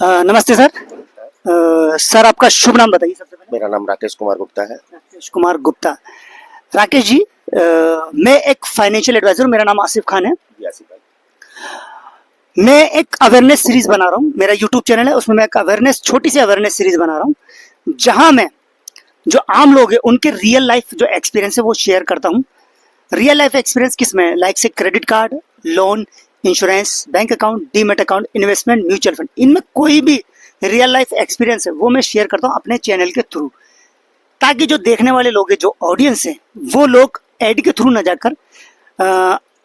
नमस्ते sir. Sir आपका शुभ नाम बताइए सबसे पहले। मेरा नाम राकेश कुमार गुप्ता है। राकेश कुमार गुप्ता। राकेश जी, मैं एक फाइनेंशियल एडवाइजर हूँ, मेरा नाम आसिफ खान है। यासी भाई। मैं एक अवेयरनेस सीरीज बना रहा हूँ, मेरा यूट्यूब चैनल है, उसमें मैं एक अवेयरनेस छोटी सी अवेयरनेस सीरीज बना रहा हूँ, जहाँ मैं जो आम लोग हैं उनके रियल लाइफ जो एक्सपीरियंस है वो शेयर करता हूँ। रियल लाइफ एक्सपीरियंस किस में, लाइक से credit card, loan, insurance, bank account, demat account, investment, mutual fund, इनमें कोई भी रियल लाइफ एक्सपीरियंस है वो मैं शेयर करता हूँ अपने चैनल के थ्रू, ताकि जो देखने वाले लोग हैं, जो ऑडियंस है, वो लोग एड के थ्रू ना जाकर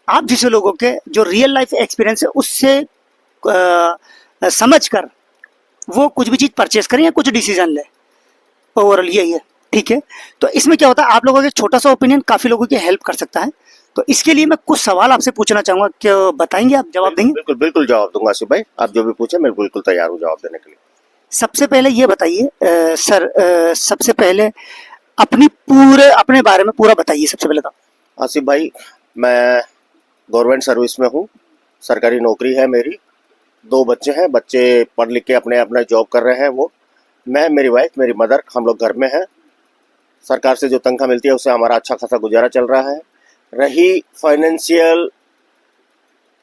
आप जैसे लोगों के जो रियल लाइफ एक्सपीरियंस है उससे समझ कर वो कुछ भी चीज़ परचेस करें या कुछ डिसीजन ले। ओवरऑल यही है, ठीक है। तो इसमें क्या होता है, आप लोगों का छोटा सा ओपिनियन काफ़ी लोगों की हेल्प कर सकता है। तो इसके लिए मैं कुछ सवाल आपसे पूछना चाहूँगा, क्या बताएंगे आप, जवाब देंगे? बिल्कुल बिल्कुल जवाब दूंगा आसिफ भाई, आप जो भी पूछे मैं बिल्कुल तैयार हूँ जवाब देने के लिए। सबसे पहले ये बताइए सर, सबसे पहले अपने बारे में पूरा बताइए सबसे पहले तो। आसिफ भाई, मैं गवर्नमेंट सर्विस में हूँ, सरकारी नौकरी है मेरी। 2 बच्चे हैं, बच्चे पढ़ लिख के अपने अपना जॉब कर रहे हैं। वो मैं, मेरी वाइफ, मेरी मदर, हम लोग घर में हैं। सरकार से जो तनख्वाह मिलती है उससे हमारा अच्छा खासा गुजारा चल रहा है। रही फाइनेंशियल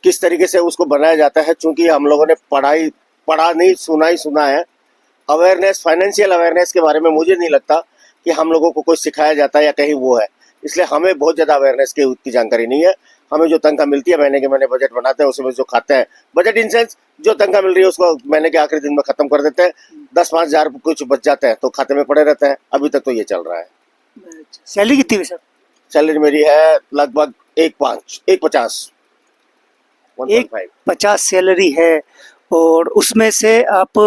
किस तरीके से उसको बनाया जाता है, चूंकि हम लोगों ने पढ़ा नहीं, सुना ही सुना है। अवेयरनेस, फाइनेंशियल अवेयरनेस के बारे में मुझे नहीं लगता कि हम लोगों को कुछ सिखाया जाता है या कहीं वो है, इसलिए हमें बहुत ज़्यादा अवेयरनेस की उतनी जानकारी नहीं है। हमें जो तनख्वाह मिलती है, महीने के महीने बजट बनाते हैं, उसमें जो खाते हैं, बजट इन सेंस जो तनख्वाह मिल रही है उसको महीने के आखिरी दिन में खत्म कर देते हैं। 10-5 हज़ार कुछ बच जाते हैं तो खाते में पड़े रहते हैं। अभी तक तो ये चल रहा है। सैलरी कितनी है सर? सैलरी मेरी है लगभग 1.50 1.50 सैलरी है, और उसमें से आप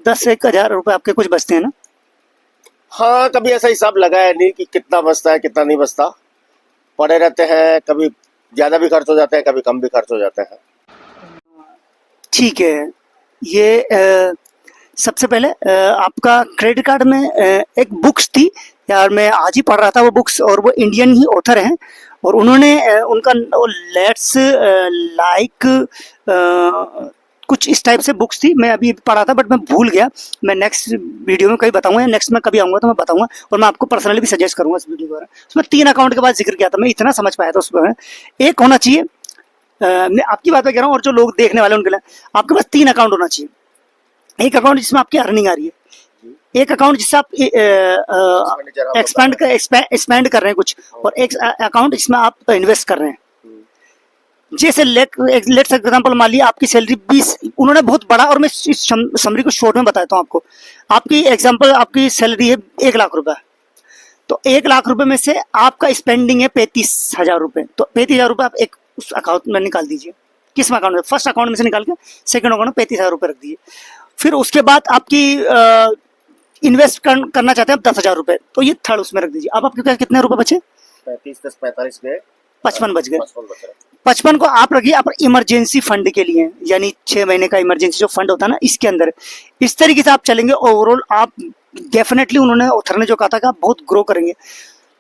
10-1 हज़ार रुपये आपके कुछ बचते हैं ना? हाँ, कभी ऐसा हिसाब लगाया नहीं कि कितना बचता है कितना नहीं बचता, पड़े रहते हैं। कभी ज़्यादा भी खर्च हो जाते हैं, कभी कम भी खर्च हो जाते हैं। ठीक है। ये सबसे पहले आपका क्रेडिट कार्ड में एक बुक्स थी यार, मैं आज ही पढ़ रहा था वो बुक्स, और वो इंडियन ही ऑथर हैं, और उन्होंने उनका लेट्स लाइक कुछ इस टाइप से बुक्स थी, मैं अभी पढ़ा था बट मैं भूल गया। मैं नेक्स्ट वीडियो में कभी बताऊंगा, या नेक्स्ट में कभी आऊँगा तो मैं बताऊंगा, और मैं आपको पर्सनली भी सजेस्ट करूंगा इस वीडियो द्वारा। उसमें 3 अकाउंट के बाद जिक्र किया था, मैं इतना समझ पाया था उसमें। एक होना चाहिए, मैं आपकी बात में कह रहा हूँ, और जो लोग देखने वाले हैं उनके लिए, आपके पास 3 अकाउंट होना चाहिए। एक अकाउंट जिसमें आपकी अर्निंग आ रही है, एक अकाउंट जिससे आप एक्सपेंड कर रहे हैं कुछ, और एक अकाउंट जिसमें आप इन्वेस्ट कर रहे हैं। जैसे लेट्स एग्जांपल, मान लिया आपकी सैलरी 20, उन्होंने बहुत बड़ा, और मैं इस समरी को शॉर्ट में बताता हूँ आपको। आपकी एग्जांपल, आपकी सैलरी है 1 लाख रुपए, तो 1 लाख रुपए में से आपका स्पेंडिंग है 35 हज़ार रुपए, तो 35 हज़ार रुपए आप एक उस अकाउंट में निकाल दीजिए। किस में अकाउंट में? फर्स्ट अकाउंट में से निकाल के सेकंड अकाउंट में 35 हज़ार रुपए रख दीजिए। फिर उसके बाद आपकी इन्वेस्ट करना चाहते हैं आप 10 हज़ार रुपए, तो ये थर्ड उसमें रख दीजिए। अब आपके पास कितने रुपए बचे? 35 10 45 गए, 55 बच गए। 55 बच रहे। 55 को आप रखिए आप इमरजेंसी फंड के लिए, यानी 6 महीने का इमरजेंसी जो फंड होता है ना, इसके अंदर इस तरीके से आप चलेंगे, ओवरऑल आप डेफिनेटली, उन्होंने ऑथर ने जो कहा था कि आप बहुत ग्रो करेंगे।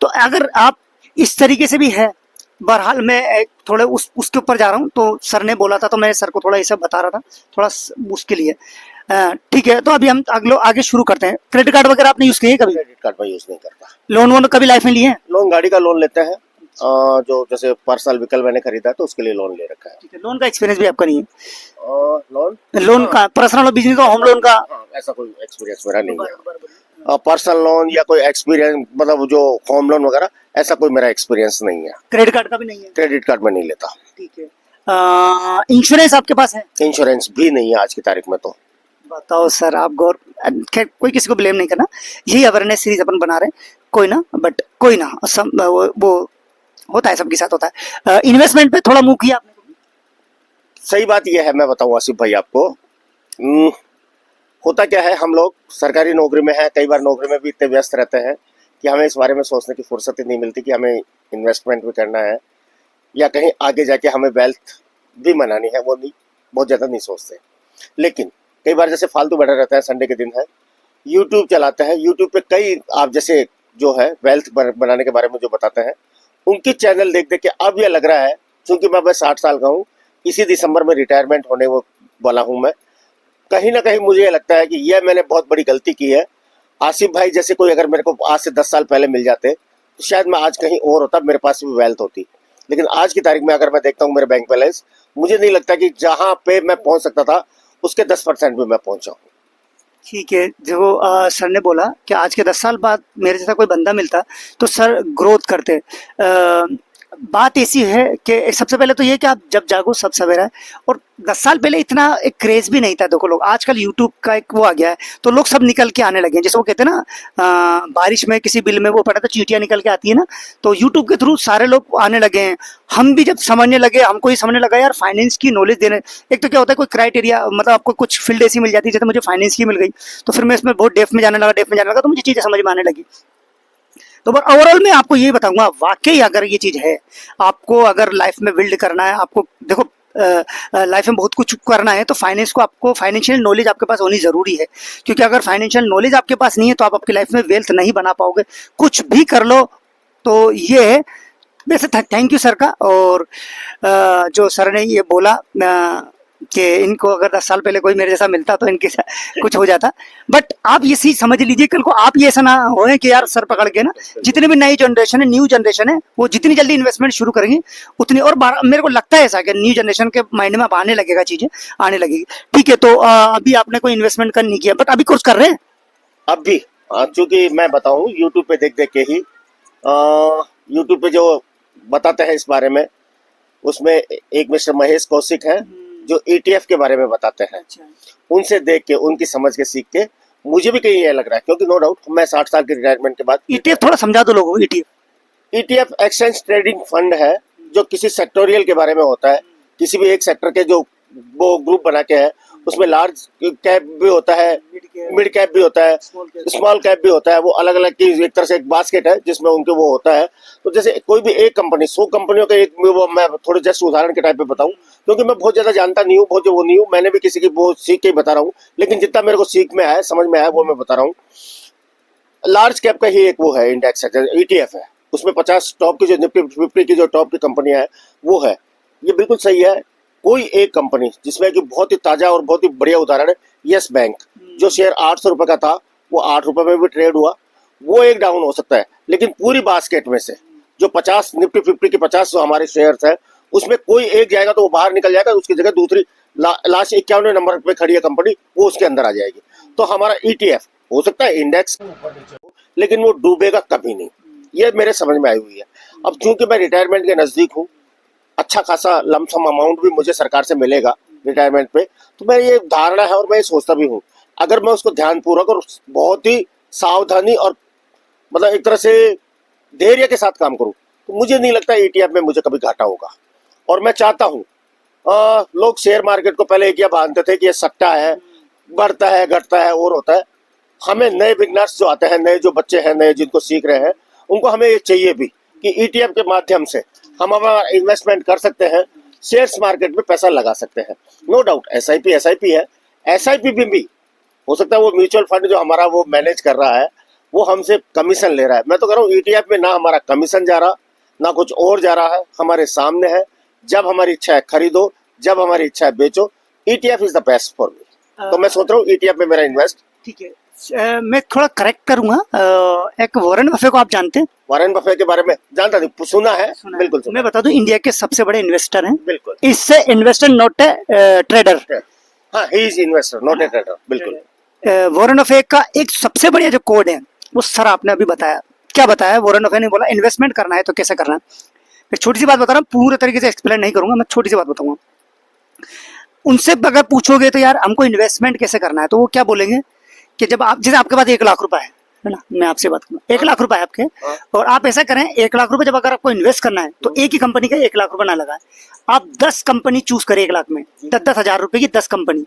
तो अगर आप इस तरीके से भी है, बहरहाल मैं थोड़े उसके ऊपर जा रहा हूँ, तो सर ने बोला था तो मैं सर को थोड़ा ये सब बता रहा था, थोड़ा उसके लिए। ठीक है, तो अभी हम आगे शुरू करते हैं। क्रेडिट कार्ड वगैरह आपने यूज किए कभी? क्रेडिट कार्ड में यूज नहीं करता। लोन वोन कभी लाइफ में लिए हैं? लोन, गाड़ी का लोन लेते हैं। जो जैसे पर्सनल व्हीकल मैंने खरीदा है तो उसके लिए लोन ले रखा है। ठीक है, लोन का एक्सपीरियंस भी आपका नहीं है? लोन का पर्सनल बिजनेस का, होम लोन का? ऐसा कोई एक्सपीरियंस मेरा नहीं है। पर्सनल लोन या कोई एक्सपीरियंस, मतलब जो होम लोन वगैरह, ऐसा कोई मेरा एक्सपीरियंस नहीं है। क्रेडिट कार्ड का भी नहीं है? क्रेडिट कार्ड में नहीं लेता। ठीक है। इंश्योरेंस आपके पास है? इंश्योरेंस भी नहीं है आज की तारीख में तो। बताओ सर, आप गौर, खैर कोई किसी को ब्लेम नहीं करना, यही अवेयरनेस सीरीज अपन बना रहे हैं, कोई ना, बट कोई ना, वो होता है, सबके साथ होता है। इन्वेस्टमेंट पे थोड़ा मुंह किया आपने? सही बात यह है, मैं बताऊँ आसिफ भाई आपको, होता क्या है, हम लोग सरकारी नौकरी में है, कई बार नौकरी में भी इतने व्यस्त रहते हैं कि हमें इस बारे में सोचने की फुर्सत ही नहीं मिलती कि हमें इन्वेस्टमेंट भी करना है या कहीं आगे जाके हमें वेल्थ भी बनानी है, वो नहीं, बहुत ज़्यादा नहीं सोचते। लेकिन कई बार जैसे फालतू बैठा रहता है, संडे के दिन है, यूट्यूब चलाते हैं, यूट्यूब पे कई आप जैसे जो है वेल्थ बनाने के बारे में जो बताते हैं, उनकी चैनल देख देख के अब यह लग रहा है, क्योंकि मैं बस 60 साल का हूँ, इसी दिसंबर में रिटायरमेंट होने वाला हूँ मैं, कहीं ना कहीं मुझे ये लगता है कि यह मैंने बहुत बड़ी गलती की है। आसिफ भाई जैसे कोई अगर मेरे को आज से 10 साल पहले मिल जाते तो शायद मैं आज कहीं और होता, मेरे पास भी वेल्थ होती। लेकिन आज की तारीख में अगर मैं देखता हूँ मेरे बैंक बैलेंस, मुझे नहीं लगता कि जहां पे मैं पहुंच सकता था उसके 10% भी मैं पहुंचा हूँ। ठीक है, जो सर ने बोला कि आज के 10 साल बाद मेरे जैसा कोई बंदा मिलता तो सर ग्रोथ करते। बात ऐसी है कि सबसे पहले तो ये कि आप जब जागो सब सवेरा है, और 10 साल पहले इतना एक क्रेज भी नहीं था। देखो लोग आजकल यूट्यूब का एक वो आ गया है, तो लोग सब निकल के आने लगे हैं। जैसे वो कहते हैं ना, बारिश में किसी बिल में वो पड़ा तो चींटियां निकल के आती है ना, तो यूट्यूब के थ्रू सारे लोग आने लगे हैं। हम भी जब समझने लगे, हमको ही समझने लगा यार फाइनेंस की नॉलेज देने। एक तो क्या होता है, कोई क्राइटेरिया मतलब आपको कुछ फील्ड ऐसी मिल जाती है, जैसे मुझे फाइनेंस की मिल गई, तो फिर मैं इसमें बहुत डेफ में जाने लगा, तो मुझे चीजें समझ में आने लगी। तो ओवरऑल मैं आपको ये बताऊंगा, वाकई अगर ये चीज है, आपको अगर लाइफ में बिल्ड करना है, आपको देखो लाइफ में बहुत कुछ करना है, तो फाइनेंस को आपको फाइनेंशियल नॉलेज आपके पास होनी जरूरी है। क्योंकि अगर फाइनेंशियल नॉलेज आपके पास नहीं है तो आप आपकी लाइफ में वेल्थ नहीं बना पाओगे, कुछ भी कर लो। तो ये है। वैसे थैंक यू सर का। और जो सर ने ये बोला कि इनको अगर 10 साल पहले कोई मेरे जैसा मिलता तो इनके साथ कुछ हो जाता। बट आप ये चीज समझ लीजिए, कल को आप ये ऐसा ना होए कि यार सर पकड़ के ना, जितनी भी नई जनरेशन है, न्यू जनरेशन है, वो जितनी जल्दी इन्वेस्टमेंट शुरू करेंगे उतनी। और मेरे को लगता है ऐसा कि न्यू जनरेशन के माइंड में अब आने लगेगा, चीजें आने लगेगी। ठीक है, तो अभी आपने कोई इन्वेस्टमेंट कर नहीं किया, बट अभी कुछ कर रहे हैं? अब भी चूंकि मैं बताऊं यूट्यूब पे देख देख के ही, यूट्यूब पे जो बताते हैं इस बारे में, उसमें एक मिस्टर महेश कौशिक है जो ETF के बारे में बताते हैं। उनसे देख के, उनकी समझ के, सीख के मुझे भी कहीं ये लग रहा है, क्योंकि नो डाउट मैं 60 साल के रिटायरमेंट के बाद। ETF थोड़ा समझा दो लोगों को। ETF ETF exchange trading fund है जो किसी सेक्टोरियल के बारे में होता है, किसी भी एक सेक्टर के जो वो ग्रुप बना के है। उसमें लार्ज कैप भी होता है, मिड कैप भी होता है, स्मॉल कैप भी होता है। वो अलग अलग की एक तरह से एक बास्केट है जिसमें उनके वो होता है। तो जैसे कोई भी एक कंपनी, 100 कंपनियों का एक, वो मैं थोड़े जस्ट उदाहरण के टाइप पे बताऊं, क्योंकि मैं बहुत ज्यादा जानता नहीं हूँ, बहुत जो वो नहीं हूँ, मैंने भी किसी की वो सीख के ही बता रहा हूँ। लेकिन जितना मेरे को सीख में आया, समझ में आया, वो मैं बता रहा हूँ। लार्ज कैप का ही एक वो है इंडेक्स है, ETF है। उसमें 50 टॉप की जो निफ्टी 50 की जो टॉप की कंपनियां है वो है। ये बिल्कुल सही है। कोई एक कंपनी जिसमें कि बहुत ही ताजा और बहुत ही बढ़िया उदाहरण है यस बैंक, जो शेयर 800 रुपए का था वो 8 रुपए में भी ट्रेड हुआ। वो एक डाउन हो सकता है, लेकिन पूरी बास्केट में से जो 50 निफ्टी 50 के 50 जो हमारे शेयर्स है, उसमें कोई एक जाएगा तो वो बाहर निकल जाएगा, उसकी जगह दूसरी लास्ट 51वें नंबर पे खड़ी है कंपनी, वो उसके अंदर आ जाएगी। तो हमारा ETF हो सकता है इंडेक्स ऊपर नीचे हो, लेकिन वो डूबेगा कभी नहीं। ये मेरे समझ में आई हुई है। अब चूंकि मैं रिटायरमेंट के नजदीक हूँ, अच्छा खासा लमसम अमाउंट भी मुझे सरकार से मिलेगा रिटायरमेंट पे, तो मेरी ये धारणा है और मैं ये सोचता भी हूँ, अगर मैं उसको ध्यानपूर्वक और बहुत ही सावधानी और मतलब एक तरह से धैर्य के साथ काम करूँ, तो मुझे नहीं लगता ETF में मुझे कभी घाटा होगा। और मैं चाहता हूँ, लोग शेयर मार्केट को पहले एक ये मानते थे कि ये सट्टा है, बढ़ता है घटता है और होता है। हमें नए बिगनर्स जो आते हैं, नए जो बच्चे हैं, नए जिनको सीख रहे हैं, उनको हमें ये चाहिए भी कि ETF के माध्यम से हम हमारा इन्वेस्टमेंट कर सकते हैं, शेयर्स मार्केट में पैसा लगा सकते हैं। नो डाउट SIP है, SIP भी हो सकता है वो म्यूचुअल फंड जो हमारा वो मैनेज कर रहा है वो हमसे कमीशन ले रहा है। मैं तो कह रहा हूँ ETF में ना हमारा कमीशन जा रहा, ना कुछ और जा रहा है, हमारे सामने है। जब हमारी इच्छा है खरीदो, जब हमारी इच्छा है बेचो। ETF is the best for me. तो मैं सोच रहा हूँ ETF में मेरा इन्वेस्ट। ठीक है। मैं थोड़ा करेक्ट करूंगा। एक वॉरेन बफे को आप जानते हैं? वॉरेन बफे के बारे में जानता नहीं, सुना है, बिल्कुल सुना। मैं बता दूं, इंडिया के सबसे बड़े इन्वेस्टर हैं। बिल्कुल। इससे इन्वेस्टर नॉट ए ट्रेडर। हाँ, he is investor not a trader. बिल्कुल। वॉरेन बफे का एक सबसे बढ़िया जो कोड है वो सर आपने अभी बताया। क्या बताया? वॉरेन बफे ने बोला इन्वेस्टमेंट करना है तो कैसे करना है। मैं छोटी सी बात बता रहा हूँ, पूरे तरीके से एक्सप्लेन नहीं करूंगा, मैं छोटी सी बात बताऊंगा। उनसे अगर पूछोगे तो यार हमको इन्वेस्टमेंट कैसे करना है, तो वो क्या बोलेंगे कि जब आप, जैसे आपके पास 1 लाख रुपए है ना, मैं आपसे बात करूँ, 1 लाख रुपए है आपके, और आप ऐसा करें 1 लाख रुपए जब अगर आपको इन्वेस्ट करना है तो एक ही कंपनी का 1 लाख रुपए ना लगाए, आप 10 कंपनी चूज करें 1 लाख में, 10-10 हजार रुपए की 10 कंपनी,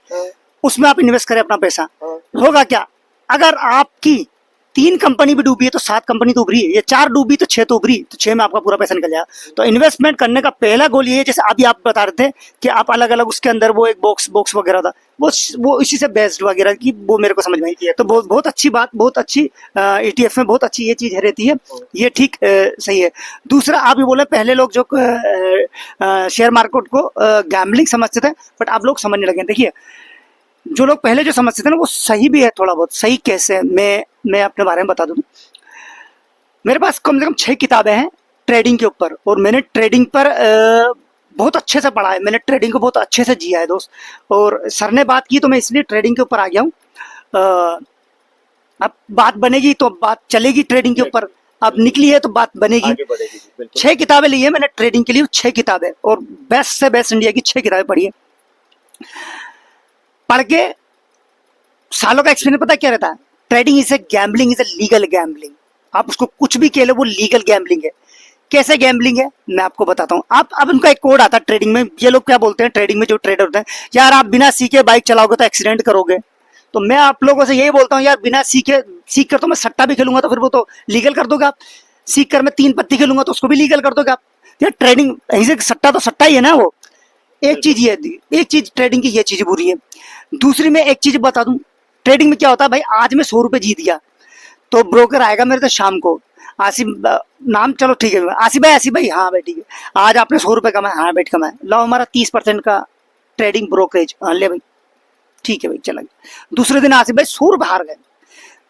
उसमें आप इन्वेस्ट करें अपना पैसा। होगा क्या, अगर आपकी 3 कंपनी भी डूबी है तो 7 कंपनी तो उभरी है, ये 4 डूबी तो 6 तो उभरी, तो 6 में आपका पूरा पैसा निकल जाएगा। तो इन्वेस्टमेंट करने का पहला गोल ये है, जैसे अभी आप बता रहे थे कि आप अलग अलग उसके अंदर वो एक बॉक्स वगैरह था, वो इसी से बेस्ड वगैरह की, वो मेरे को समझ में आई। तो बहुत अच्छी बात, बहुत अच्छी ETF में बहुत अच्छी ये चीज रहती है, ये ठीक सही है। दूसरा, आप ये बोले पहले लोग जो शेयर मार्केट को गैम्बलिंग समझते थे, बट आप लोग समझने लगे। देखिए, जो लोग पहले जो समझते थे ना वो सही भी है, थोड़ा बहुत सही कैसे, मैं अपने बारे में बता दूं। मेरे पास कम से कम 6 किताबें हैं ट्रेडिंग के ऊपर, और मैंने ट्रेडिंग पर बहुत अच्छे से पढ़ा है, मैंने ट्रेडिंग को बहुत अच्छे से जिया है दोस्त। और सर ने बात की तो मैं इसलिए ट्रेडिंग के ऊपर आ गया हूँ। अब बात बनेगी तो बात चलेगी ट्रेडिंग के ऊपर, अब निकली है तो बात बनेगी। आगे बढ़ेगी जी, बिल्कुल। 6 किताबें ली है मैंने ट्रेडिंग के लिए, 6 किताबें, और बेस्ट से बेस्ट इंडिया की 6 किताबें पढ़ी है। पढ़ के सालों का एक्सपीरियंस पता क्या रहता है, trading is a gambling, is a legal gambling. आप उसको कुछ भी कह लो, वो लीगल गैम्बलिंग है। कैसे गैम्बलिंग है मैं आपको बताता हूँ। आप अब उनका एक कोड आता है ट्रेडिंग में, ये लोग क्या बोलते हैं ट्रेडिंग में जो ट्रेडर होते हैं, यार आप बिना सीखे बाइक चलाओगे तो एक्सीडेंट करोगे। तो मैं आप लोगों से यही बोलता हूँ, यार बिना सीख कर तो मैं सट्टा भी खेलूंगा तो फिर वो तो लीगल कर दोगे आप। सीख कर मैं 3 पत्ती खेलूंगा तो उसको भी लीगल कर दोगे आप। यार ट्रेडिंग ऐसे सट्टा तो सट्टा ही है ना वो। एक चीज ये, एक चीज ट्रेडिंग की ये चीज बुरी है। दूसरी मैं एक चीज बता दूं, ट्रेडिंग में क्या होता है भाई, आज मैं 100 रुपए जीत गया तो ब्रोकर आएगा मेरे तो शाम को, आसिफ नाम, चलो ठीक है आसिफ भाई, हाँ भाई ठीक है, आज आपने 100 रुपए कमाए, हाँ भाई कमाए, लो हमारा 30% का ट्रेडिंग ब्रोकरेज, हाँ ले भाई ठीक है भाई चला गया। दूसरे दिन आसिफ भाई 100 रुपए हार गए,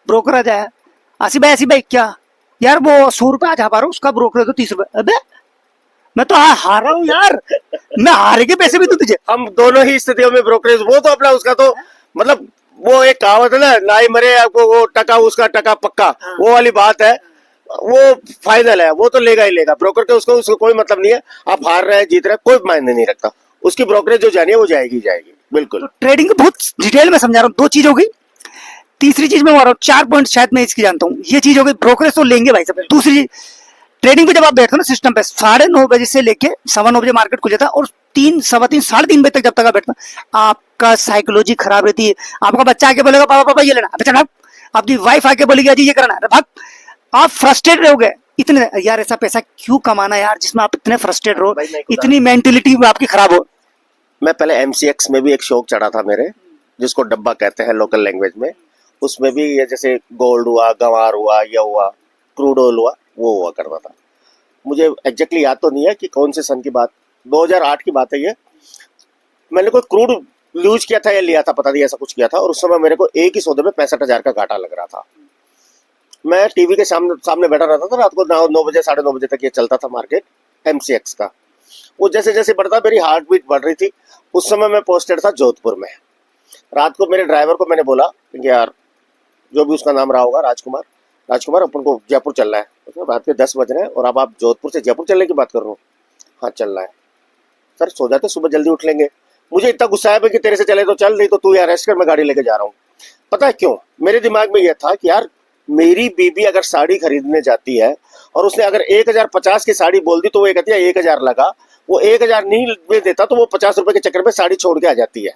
ब्रोकर आ जाए, आसिफ भाई क्या यार वो 100 रुपए आज हार रहा हूँ, उसका ब्रोकरेज तो 30 रुपए। अबे मैं तो हार रहा हूँ यार, मैं हारे के पैसे भी तो तुझे। हम दोनों ही स्थितियों में ब्रोकरेज, वो तो अपना उसका तो मतलब वो एक कहावत है ना, नाई मरे आपको वो टका उसका टका पक्का, वो वाली बात है। वो फाइनल है, वो तो लेगा ही लेगा ब्रोकर के, उसको कोई मतलब नहीं है आप हार रहे हैं जीत रहे हैं, कोई मायने नहीं रखता। उसकी ब्रोकरेज जो जानी है वो जाएगी जाएगी, बिल्कुल। तो ट्रेडिंग को बहुत डिटेल में समझा रहा हूँ। 2 चीज हो गई, तीसरी चीज मैं बता रहा हूँ, 4 पॉइंट शायद मैं इसकी जानता हूँ। ये चीज हो गई, ब्रोकरेज तो लेंगे भाई सब। दूसरी चीज, ट्रेडिंग पे जब आप बैठते हो ना सिस्टम पे, 9:30 बजे से लेके 9:15 बजे मार्केट खुल जाता है, और 3, 3:15, 3:30 बजे तक जब तक आप बैठते हो, आपका साइकोलॉजी खराब रहती है। आपका बच्चा आके बोलेगा पापा पापा ये लेना, अच्छा भाग। आपकी वाइफ आके बोलेगी अजी ये करना है, भाग। आप फ्रस्ट्रेट रहोगे इतने, यार ऐसा पैसा क्यों कमाना यार जिसमें आप इतने फ्रस्ट्रेट रहो, इतनी मेंटेलिटी आपकी खराब हो। मैं पहले एमसीएक्स में भी एक शौक चढ़ा था मेरे, जिसको डब्बा कहते हैं लोकल लैंग्वेज में। उसमें भी ये जैसे गोल्ड हुआ, गंवार हुआ, या हुआ क्रूड ऑयल हुआ, वो हुआ करता था। मुझे एग्जैक्टली याद तो नहीं है कि कौन से सन की बात, 2008 की बात है ये। मैंने कोई क्रूड यूज किया था या लिया था पता नहीं, ऐसा कुछ किया था, और उस समय मेरे को एक ही सौदे में 65,000 का घाटा लग रहा था। मैं टीवी के सामने बैठा रहता था रात को, 9 बजे 9:30 बजे तक ये चलता था मार्केट एमसीएक्स का। वो जैसे जैसे बढ़ता, मेरी हार्ट बीट बढ़ रही थी। उस समय मैं पोस्टेड था जोधपुर में। रात को मेरे ड्राइवर को मैंने बोला कि यार, जो भी उसका नाम रहा होगा, राजकुमार अपन को जयपुर चलना है। उसमें रात के 10 बज रहे हैं और अब आप जोधपुर से जयपुर चलने की बात कर रहे हो? हाँ चलना है। सर सो जाते, सुबह जल्दी उठ लेंगे। मुझे इतना गुस्सा है कि तेरे से चले तो चल, नहीं तो तू यहाँ रेस्ट कर, मैं गाड़ी लेके जा रहा हूँ। पता है क्यों? मेरे दिमाग में यह था कि यार मेरी बीबी अगर साड़ी खरीदने जाती है और उसने अगर 1050 की साड़ी बोल दी तो वो ये कहती है 1000 लगा, वो 1000 नहीं में देता तो वो 50 रुपए के चक्कर में साड़ी छोड़ के आ जाती है।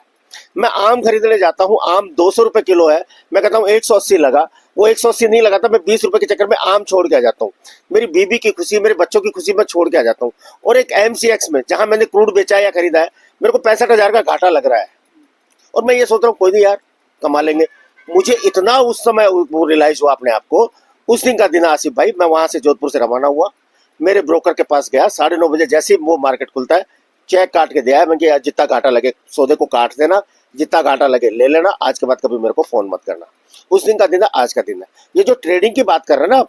मैं आम खरीदने जाता हूँ, आम 200 रुपए किलो है, मैं कहता हूँ 180 लगा, वो 180 नहीं लगाता, मैं 20 रुपए के चक्कर में आम छोड़ के आ जाता हूँ। मेरी बीबी की खुशी, मेरे बच्चों की खुशी मैं छोड़ के आ जाता हूँ। और एक एमसीएक्स में जहां मैंने क्रूड बेचा है या खरीदा है, मेरे को 65,000 का घाटा लग रहा है, और मैं ये सोच रहा हूँ कोई नहीं यार कमा लेंगे। मुझे इतना उस समय वो रियलाइज हुआ अपने आप को। उस दिन का दिन आसिफ भाई, मैं वहां से जोधपुर से रवाना हुआ, मेरे ब्रोकर के पास गया, 9:30 बजे जैसे ही वो मार्केट खुलता है, चेक काट के दिया है। मैं कि जितना घाटा लगे सौदे को काट देना, जितना घाटा लगे ले लेना, आज के बाद कभी मेरे को फोन मत करना। उस दिन का दिन है, आज का दिन है। ये जो ट्रेडिंग की बात कर रहे हैं ना,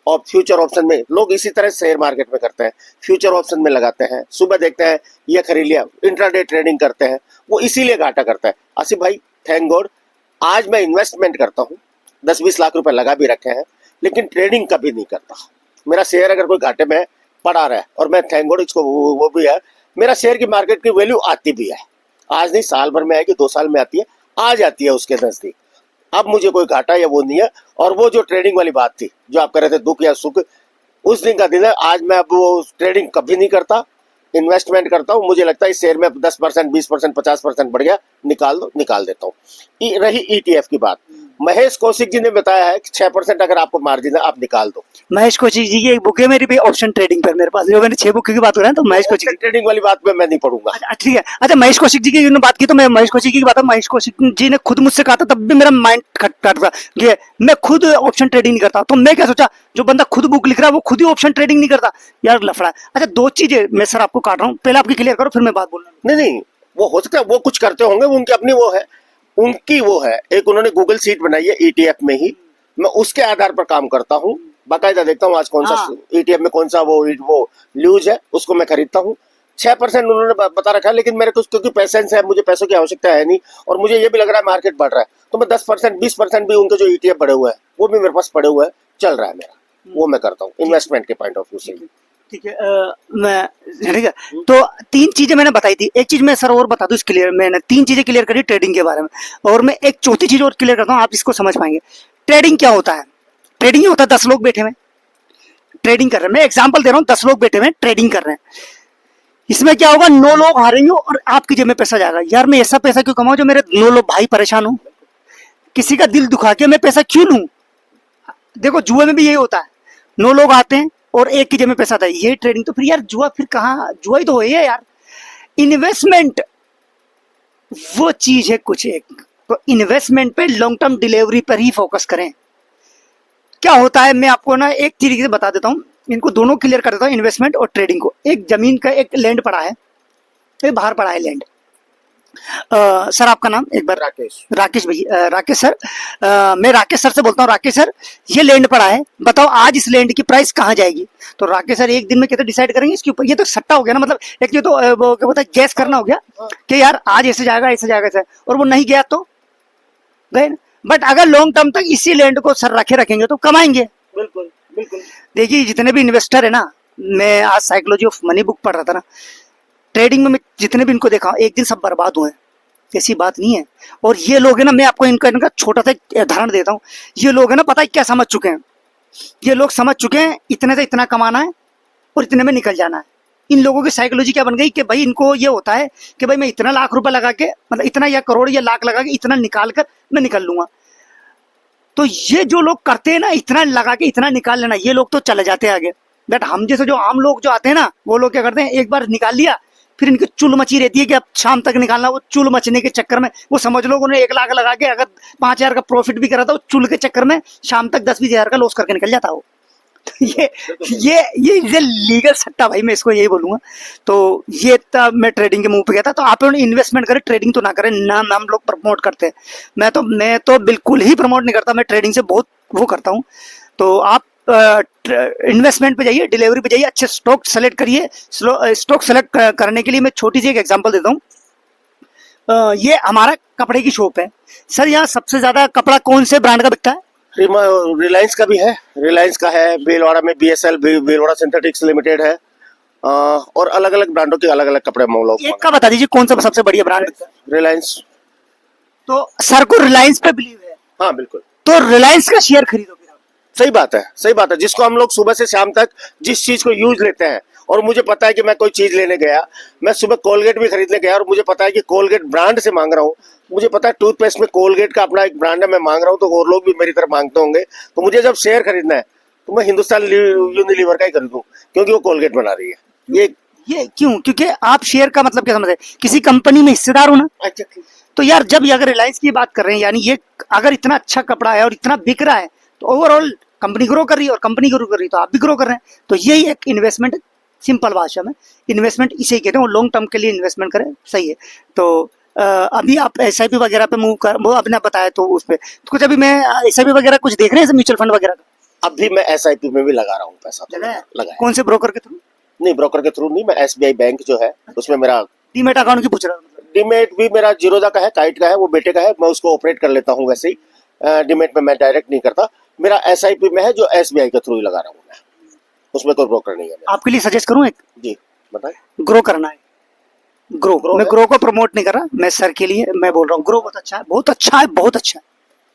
और फ्यूचर ऑप्शन में लोग इसी तरह शेयर मार्केट में करते हैं, फ्यूचर ऑप्शन में लगाते हैं, सुबह देखते हैं ये खरीद लिया, इंट्राडे ट्रेडिंग करते हैं, वो इसीलिए घाटा करता है। आसिफ भाई थैंक गॉड, आज मैं इन्वेस्टमेंट करता हूँ, 10-20 लाख रुपए लगा भी रखे हैं, लेकिन ट्रेडिंग कभी नहीं करता। मेरा शेयर अगर कोई घाटे में पड़ा रहा है, और मैं थैंक गॉड इसको वो भी है, मेरा शेयर की मार्केट की वैल्यू आती भी है। आज नहीं, साल भर में आएगी, 2 साल में आती है, आ जाती है उसके नजदीक। अब मुझे कोई घाटा या वो नहीं है। और वो जो ट्रेडिंग वाली बात थी, जो आप कर रहे थे दुख या सुख, उस दिन का दिन है। आज मैं अब वो ट्रेडिंग कभी नहीं करता, इन्वेस्टमेंट करता हूँ। मुझे लगता है इस शेयर में 10%, 20%, 50% बढ़ गया, निकाल दो, निकाल देता हूँ। रही ईटीएफ की बात, महेश कौशिक जी ने बताया है कि 6% अगर आपको मार्जिन है आप निकाल दो। महेश कौशिक जी की एक बुक है मेरी भी, ऑप्शन ट्रेडिंग पर, मेरे पास जो मैंने 6 बुक की बात हो रहा है, तो महेश कौशिक ट्रेडिंग वाली बात में मैं नहीं पढ़ूंगा। अच्छा ठीक है। अच्छा महेश कौशिक जी की बात की तो मैं महेश कौशिक जी की बात है। महेश कौशिक जी ने खुद मुझसे कहा था, तब भी मेरा माइंड खटखटा था कि मैं खुद ऑप्शन ट्रेडिंग नहीं करता। तो मैं क्या सोचा, जो बंदा खुद बुक लिख रहा है वो खुद ही ऑप्शन ट्रेडिंग नहीं करता, यार लफड़ा है। अच्छा 2 चीजें मैं सर आपको काट रहा हूँ, पहले आपकी क्लियर करो फिर मैं बात बोल रहा हूँ। नहीं, वो हो सकता है वो कुछ करते होंगे, वो उनकी अपनी वो है। उनकी वो है, एक उन्होंने गूगल सीट बनाई है ईटीएफ में ही, मैं उसके आधार पर काम करता हूँ, बाकायदा देखता हूँ आज कौन सा हाँ। ईटीएफ में कौन सा वो ल्यूज है, उसको मैं खरीदता हूँ। 6% उन्होंने बता रखा है, लेकिन मेरे को क्योंकि पैसेंस है, मुझे पैसों की आवश्यकता है नहीं, और मुझे ये भी लग रहा है मार्केट बढ़ रहा है, तो मैं 10% 20% भी उनके जो ईटीएफ बढ़े हुए हैं वो भी मेरे पास पड़े हुए हैं, चल रहा है मेरा, वो मैं करता हूँ इन्वेस्टमेंट के पॉइंट ऑफ व्यू से। ठीक है मैं ठीक है। तो तीन चीजें मैंने बताई थी, एक चीज मैं सर और बता दूं, इस क्लियर मैंने तीन चीजें क्लियर करी ट्रेडिंग के बारे में, और मैं एक चौथी चीज और क्लियर करता हूं, आप इसको समझ पाएंगे। ट्रेडिंग क्या होता है? ट्रेडिंग ये होता है 10 लोग बैठे हुए ट्रेडिंग कर रहे हैं, मैं एग्जांपल दे रहा हूं, 10 लोग बैठे हुए ट्रेडिंग कर रहे हैं, इसमें क्या होगा, 9 लोग हारेंगे और आपकी जेब में पैसा जाएगा। यार मैं ऐसा पैसा क्यों कमाऊं जो मेरे 9 लोग भाई परेशान हो, किसी का दिल दुखा के मैं पैसा क्यों लूं? देखो जुए में भी यही होता है, 9 लोग आते हैं और एक की जेब में पैसा आता है, ये ट्रेडिंग। तो फिर यार जुआ फिर कहाँ, जुआ ही तो है यार। इन्वेस्टमेंट वो चीज है कुछ एक, तो इन्वेस्टमेंट पे लॉन्ग टर्म डिलीवरी पर ही फोकस करें। क्या होता है मैं आपको ना एक तरीके से बता देता हूँ, इनको दोनों क्लियर कर देता हूँ, इन्वेस्टमेंट और ट्रेडिंग को। एक जमीन का एक लैंड पड़ा है, ये बाहर पड़ा है लैंड। सर आपका नाम एक बार? राकेश। राकेश भैया, राकेश सर, मैं राकेश सर से बोलता हूँ। राकेश सर ये लैंड पड़ा है, बताओ आज इस लैंड की प्राइस कहाँ जाएगी? तो राकेश सर एक दिन में कैसे डिसाइड करेंगे इसके ऊपर? ये तो सट्टा हो गया ना, मतलब एक ये तो वो क्या बोलता है, गैस करना हो गया कि यार आज ऐसे जाएगा ऐसे जाएगा ऐसे, और वो नहीं गया तो गए। बट अगर लॉन्ग टर्म तक इसी लैंड को सर रखे रखेंगे तो कमाएंगे। बिल्कुल बिल्कुल। देखिए जितने भी इन्वेस्टर है ना, मैं आज साइकोलॉजी ऑफ मनी बुक पढ़ रहा था ना, ट्रेडिंग में मैं जितने भी इनको देखा एक दिन सब बर्बाद हुए, ऐसी बात नहीं है। और ये लोग है ना, मैं आपको इनका छोटा सा उदाहरण देता हूँ। ये लोग है ना, पता है क्या समझ चुके हैं? ये लोग समझ चुके हैं इतने से इतना कमाना है और इतने में निकल जाना है। इन लोगों की साइकोलॉजी क्या बन गई कि भाई इनको ये होता है कि भाई मैं इतना लाख रुपए लगा के, मतलब इतना या करोड़ या लाख लगा के इतना निकाल कर मैं निकल लूंगा। तो ये जो लोग करते हैं ना, इतना लगा के इतना निकाल लेना, ये लोग तो चले जाते हैं आगे। बट हम जैसे जो आम लोग जो आते हैं ना, वो लोग क्या करते हैं, एक बार निकाल लिया फिर इनकी चुल मची रहती है कि अब शाम तक निकालना। वो चुल मचने के चक्कर में वो समझ लो उन्हें 1 लाख लगा के अगर 5,000 का प्रॉफिट भी करा था, वो चुल के चक्कर में शाम तक 10-20 हजार का लॉस करके निकल जाता हो। ये ये लीगल सट्टा भाई, मैं इसको यही बोलूंगा। तो ये तब मैं ट्रेडिंग के मुंह पे गया था। तो आप लोग इन्वेस्टमेंट करें, ट्रेडिंग तो ना करें। नाम हम लोग प्रमोट करते हैं, मैं तो बिल्कुल ही प्रमोट नहीं करता, मैं ट्रेडिंग से बहुत वो करता हूँ। तो आप इन्वेस्टमेंट पे जाइए, डिलीवरी पे जाइए, अच्छे स्टॉक सेलेक्ट करिए। स्टॉक सेलेक्ट करने के लिए मैं छोटी सी एक एग्जांपल देता हूँ। ये हमारा कपड़े की शॉप है सर, यहाँ सबसे ज्यादा कपड़ा कौन से ब्रांड का बिकता है? रिलायंस का भी है, रिलायंस का है, भीलवाड़ा में बीएसएल भीलवाड़ा सिंथेटिक्स लिमिटेड है, और अलग अलग ब्रांडों के अलग अलग कपड़े हम लोग। एक का बता दीजिए कौन सा सबसे बढ़िया ब्रांड? रिलायंस। तो सर को रिलायंस पे बिलीव है, हाँ बिल्कुल। तो रिलायंस का शेयर खरीदो फिर आप। सही बात है, सही बात है। जिसको हम लोग सुबह से शाम तक जिस चीज को यूज लेते हैं, और मुझे पता है कि मैं कोई चीज लेने गया, मैं सुबह कोलगेट भी खरीदने गया और मुझे पता है कि कोलगेट ब्रांड से मांग रहा हूँ, मुझे पता है टूथपेस्ट में कोलगेट का अपना एक ब्रांड है, मैं मांग रहा हूँ, तो और लोग भी मेरी तरफ मांगते होंगे। तो मुझे जब शेयर खरीदना है तो मैं हिंदुस्तान यूनिलीवर का ही खरीदूं, क्योंकि वो कोलगेट बना रही है। ये क्यों? क्योंकि आप शेयर का मतलब क्या समझे, किसी कंपनी में हिस्सेदार हो ना। अच्छा। तो यार जब अगर रिलायंस की बात कर रहे हैं, यानी ये अगर इतना अच्छा कपड़ा है और इतना बिक रहा है, तो ओवरऑल कंपनी ग्रो कर रही है, और कंपनी ग्रो कर रही है तो आप भी ग्रो कर रहे हैं। तो यही एक इन्वेस्टमेंट, सिंपल भाषा में इन्वेस्टमेंट इसे कहते हैं। लॉन्ग टर्म के लिए इन्वेस्टमेंट करें, सही है। तो अभी आप SIP वगैरह पे मूव कर, वो आपने बताया तो उस पर तो कुछ अभी मैं SIP वगैरह कुछ देख रहे हैं म्यूचुअल फंड वगैरह का? अभी मैं SIP में भी लगा रहा हूँ पैसा, लगाया? कौन से ब्रोकर के थ्रू? नहीं, ब्रोकर के थ्रू नहीं, मैं SBI बैंक जो है उसमें मेरा डीमेट अकाउंट की पूछ रहा हूँ। डीमेट भी मेरा जीरोधा का है, काइट का है, वो बेटे का है, मैं उसको ऑपरेट कर लेता हूँ वैसे ही। डीमेट में मैं डायरेक्ट नहीं करता, मेरा SIP में है जो SBI के थ्रू ही लगा रहा हूँ मैं, उसमें कोई ब्रोकर नहीं है। आपके लिए सजेस्ट करूँ एक? जी बताएं। ग्रो करना है, ग्रो मैं ग्रो को प्रमोट नहीं कर रहा, मैं सर के लिए मैं बोल रहा हूँ। ग्रो बहुत अच्छा है, बहुत अच्छा है, बहुत अच्छा है।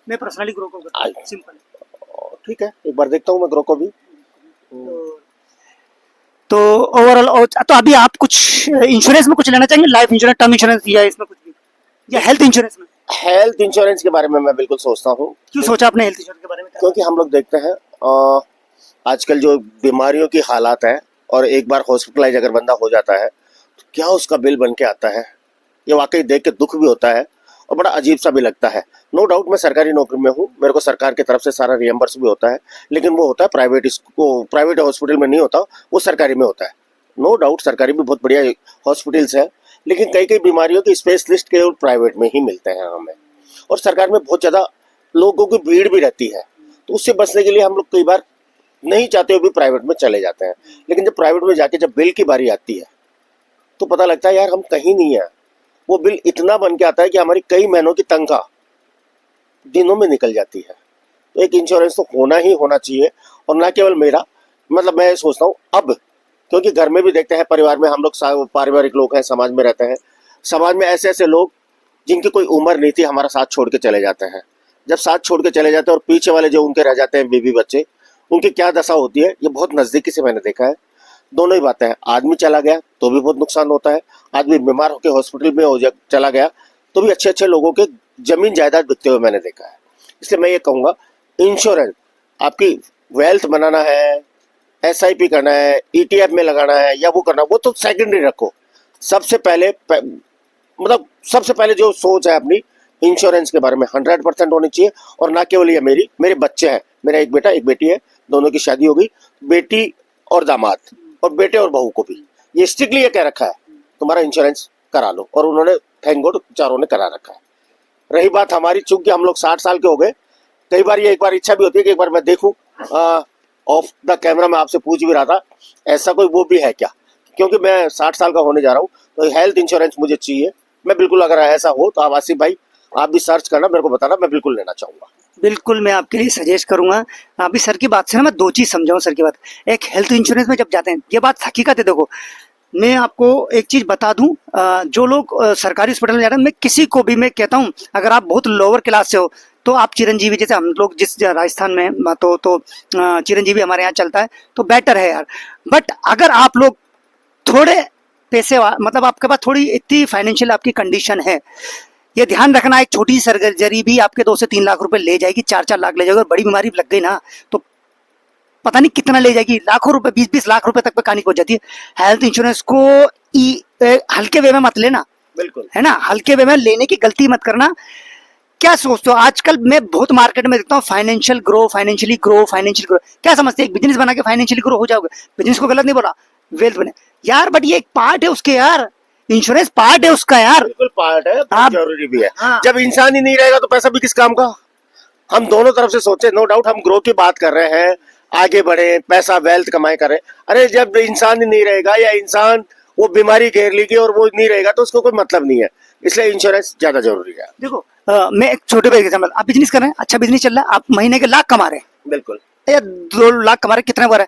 मैं पर्सनली ग्रो को करता हूँ, सिंपल। ठीक है, एक बार देखता हूँ मैं ग्रो को भी। तो ओवरऑल तो अभी आप कुछ इंश्योरेंस में कुछ लेना चाहेंगे? लाइफ इंश्योरेंस, टर्म इंश्योरेंस, या इसमें कुछ भी, या हेल्थ इंश्योरेंस में? हेल्थ इंश्योरेंस के बारे में मैं बिल्कुल सोचता हूँ। क्यों सोचा आपने हेल्थ इंश्योरेंस के बारे में? क्योंकि हम लोग देखते हैं आजकल जो बीमारियों की हालात है, और एक बार हॉस्पिटलाइज अगर बंदा हो जाता है तो क्या उसका बिल बन के आता है, ये वाकई देख के दुख भी होता है और बड़ा अजीब सा भी लगता है। नो डाउट मैं सरकारी नौकरी में हूँ, मेरे को सरकार की तरफ से सारा रिएम्बर्स भी होता है, लेकिन वो होता है प्राइवेट हॉस्पिटल में नहीं होता, वो सरकारी में होता है। नो डाउट सरकारी भी बहुत बढ़िया हॉस्पिटल्स है, लेकिन कई कई बीमारियों के स्पेशलिस्ट केवल प्राइवेट में ही मिलते हैं हमें। और सरकार में बहुत ज़्यादा लोगों की भीड़ भी रहती है, तो उससे बचने के लिए हम लोग कई बार नहीं चाहते हुए भी प्राइवेट में चले जाते हैं। लेकिन जब प्राइवेट में जाके जब बिल की बारी आती है तो पता लगता है यार हम कहीं नहीं है। वो बिल इतना बन के आता है कि हमारी कई महीनों की तनख्वाह दिनों में निकल जाती है। तो एक इंश्योरेंस तो होना ही होना चाहिए, और ना केवल मेरा, मतलब मैं सोचता हूँ अब, क्योंकि घर में भी देखते हैं, परिवार में हम लोग पारिवारिक लोग हैं, समाज में रहते हैं, समाज में ऐसे ऐसे लोग जिनकी कोई उम्र नहीं थी हमारा साथ छोड़ के चले जाते हैं। जब साथ छोड़ के चले जाते हैं और पीछे वाले जो उनके रह जाते हैं बीवी बच्चे, उनकी क्या दशा होती है ये बहुत नज़दीकी से मैंने देखा है। दोनों ही बातें हैं, आदमी चला गया तो भी बहुत नुकसान होता है, आदमी बीमार होकर हॉस्पिटल में चला गया तो भी अच्छे अच्छे लोगों के जमीन जायदाद बिकते हुए मैंने देखा है। इसलिए मैं ये कहूँगा, इंश्योरेंस आपकी वेल्थ बनाना है, SIP करना है, ETF में लगाना है या वो करना, वो तो सेकेंडरी रखो। सबसे पहले मतलब सबसे पहले जो सोच है अपनी इंश्योरेंस के बारे में 100% होनी चाहिए। और ना केवल ये मेरे बच्चे हैं, मेरा एक बेटा एक बेटी है, दोनों की शादी हो गई, बेटी और दामाद, और बेटे और बहू को भी ये स्ट्रिक्टली ये कह रखा है तुम्हारा इंश्योरेंस करा लो, और उन्होंने थैंक गॉड चारों ने करा रखा है। रही बात हमारी, चूंकि हम लोग 60 साल के हो गए, कई बार ये एक बार इच्छा भी होती है कि एक बार मैं देखूं, ऑफ द कैमरा में आपसे पूछ भी रहा था ऐसा कोई वो भी है क्या, क्योंकि मैं 60 साल का होने जा रहा हूँ, तो हेल्थ इंश्योरेंस मुझे चाहिए। मैं बिल्कुल, अगर ऐसा हो तो आप आसिफ भाई आप भी सर्च करना, मेरे को बताना, मैं बिल्कुल लेना चाहूंगा। बिल्कुल मैं आपके लिए सजेस्ट करूंगा। अभी सर की बात से ना मैं दो चीज समझाऊं सर की बात। एक, हेल्थ इंश्योरेंस में जब जाते हैं, ये बात हकीकत है। देखो मैं आपको एक चीज बता दूं, जो लोग सरकारी हॉस्पिटल में जा रहे हैं, मैं किसी को भी मैं कहता हूं, अगर आप बहुत लोअर क्लास से हो तो आप चिरंजीवी, जैसे हम लोग जिस राजस्थान में तो चिरंजीवी हमारे यहाँ चलता है, तो बेटर है यार। बट अगर आप लोग थोड़े पैसे मतलब आपके पास थोड़ी इतनी फाइनेंशियल आपकी कंडीशन है, ये ध्यान रखना, एक छोटी सी सर्जरी भी आपके 2 से 3 लाख रुपए ले जाएगी, 4-4 लाख ले जाएगी। और बड़ी बीमारी लग गई ना तो पता नहीं कितना ले जाएगी, लाखों रुपए, 20-20 लाख रुपए तक पे कहानी पहुंच जाती है। हेल्थ इंश्योरेंस को हल्के वे में मत लेना, बिल्कुल है ना, हल्के वे में लेने की गलती मत करना। क्या सोचते हो, आजकल मैं बहुत मार्केट में देखता हूँ financial grow, financially grow, financial grow, क्या समझते हैं, एक बिजनेस बना के फाइनेंशियली ग्रो हो जाओगे। बिजनेस को गलत नहीं बोला, वेल्थ बने यार, बट ये एक पार्ट है उसके यार, इंश्योरेंस पार्ट है उसका यार। बिल्कुल पार्ट है, बहुत आप जरूरी भी है। हाँ, जब इंसान ही नहीं रहेगा तो पैसा भी किस काम का। हम दोनों तरफ से सोचे, नो डाउट हम ग्रो की बात कर रहे हैं, आगे बढ़े, पैसा वेल्थ कमाए करें। अरे जब इंसान ही नहीं रहेगा या इंसान वो बीमारी घेर लेगी और वो नहीं रहेगा तो उसको कोई मतलब नहीं है। इसलिए इंश्योरेंस ज्यादा जरूरी है। देखो मैं एक छोटे भाई एग्जाम्पल, आप बिजनेस कर रहे हैं, अच्छा बिजनेस चल रहा है, आप महीने के लाख कमा रहे हैं बिल्कुल या 2 लाख कमा रहे हैं, कितना बार है।